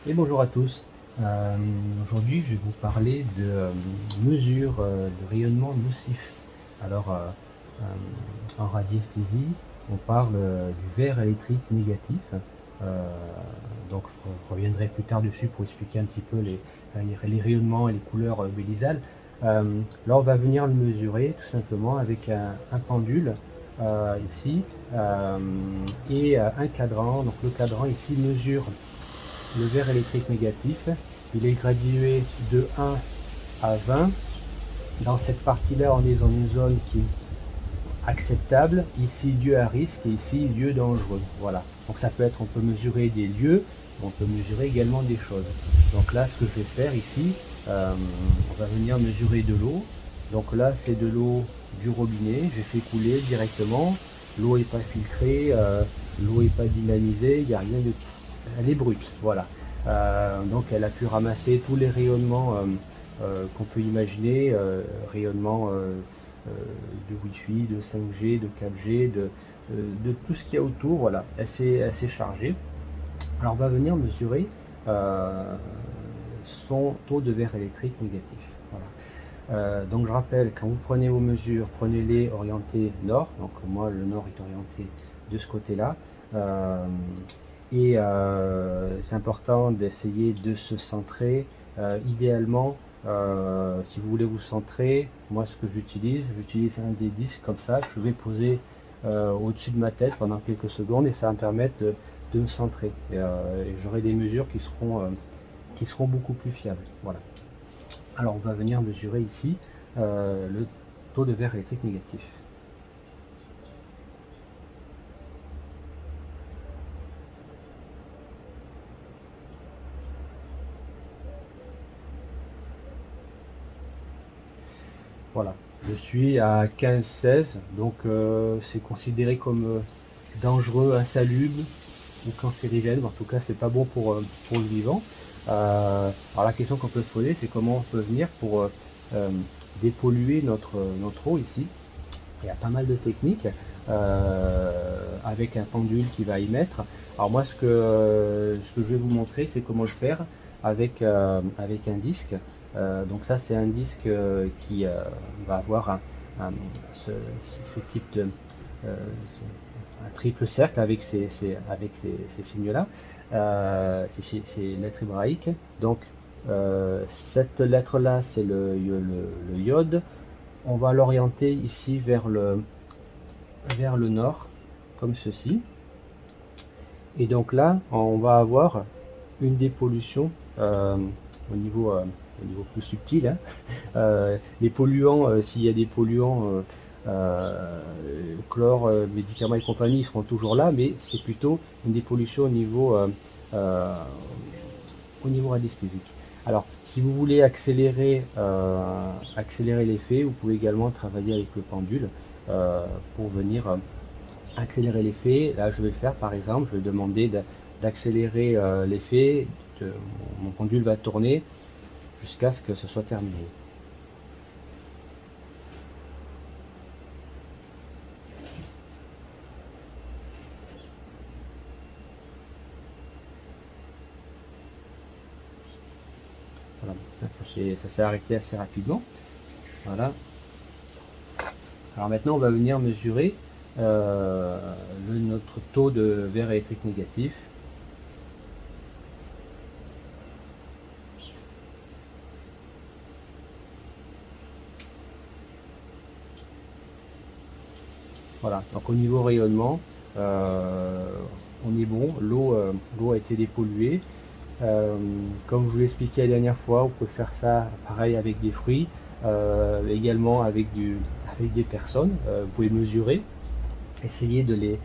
Et bonjour à tous. Aujourd'hui, je vais vous parler de mesure de rayonnement nocif. Alors, en radiesthésie, on parle du verre électrique négatif. Euh, donc, je reviendrai plus tard dessus pour expliquer un petit peu les rayonnements et les couleurs bélisales. Là, on va venir le mesurer tout simplement avec un pendule ici et un cadran. Donc, le cadran ici mesure le verre électrique négatif. Il est gradué de 1 à 20. Dans cette partie-là, on est dans une zone qui est acceptable. Ici, lieu à risque et ici, lieu dangereux. Voilà. Donc ça peut être, on peut mesurer des lieux, on peut mesurer également des choses. Donc là, ce que je vais faire ici, on va venir mesurer de l'eau. Donc là, c'est de l'eau du robinet. J'ai fait couler directement. L'eau n'est pas filtrée, l'eau n'est pas dynamisée, il n'y a rien de... Elle est brute, voilà. Donc elle a pu ramasser tous les rayonnements qu'on peut imaginer, rayonnements de Wi-Fi, de 5G, de 4G, de tout ce qu'il y a autour, voilà. Elle s'est chargée. Alors on va venir mesurer son taux de verre électrique négatif. Voilà. Donc je rappelle, quand vous prenez vos mesures, prenez-les orientées nord. Donc moi, le nord est orienté de ce côté-là. C'est important d'essayer de se centrer. Idéalement, si vous voulez vous centrer, moi ce que j'utilise un des disques comme ça que je vais poser au-dessus de ma tête pendant quelques secondes et ça va me permettre de me centrer. Et j'aurai des mesures qui seront beaucoup plus fiables. Voilà. Alors on va venir mesurer ici le taux de verre électrique négatif. Voilà, je suis à 15-16, donc c'est considéré comme dangereux, insalubre ou cancérigène. En tout cas, c'est pas bon pour le vivant. Alors la question qu'on peut se poser, c'est comment on peut venir pour dépolluer notre eau ici. Il y a pas mal de techniques avec un pendule qui va y mettre. Alors moi, ce que je vais vous montrer, c'est comment le faire avec un disque. Donc ça, c'est un disque qui va avoir ce type de un triple cercle avec ces signes-là, ces lettres hébraïques. Donc cette lettre-là, c'est le iode. On va l'orienter ici vers le nord, comme ceci. Et donc là, on va avoir une dépollution au niveau plus subtil. Hein. Les polluants, s'il y a des polluants, chlore, médicaments et compagnie, ils seront toujours là, mais c'est plutôt une dépollution au niveau radiesthésique. Alors, si vous voulez accélérer l'effet, vous pouvez également travailler avec le pendule pour venir accélérer l'effet. Là, je vais le faire par exemple, je vais demander d'accélérer l'effet. Mon pendule va tourner jusqu'à ce que ce soit terminé. Voilà, ça s'est arrêté assez rapidement. Voilà. Alors maintenant, on va venir mesurer notre taux de verre électrique négatif. Voilà, donc au niveau rayonnement, on est bon, l'eau a été dépolluée. Comme je vous l'ai expliqué la dernière fois, vous pouvez faire ça pareil avec des fruits, également avec des personnes. Vous pouvez mesurer, essayer de les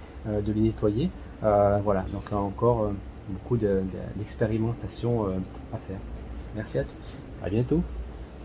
nettoyer. Voilà, donc encore beaucoup d'expérimentation à faire. Merci à tous, à bientôt.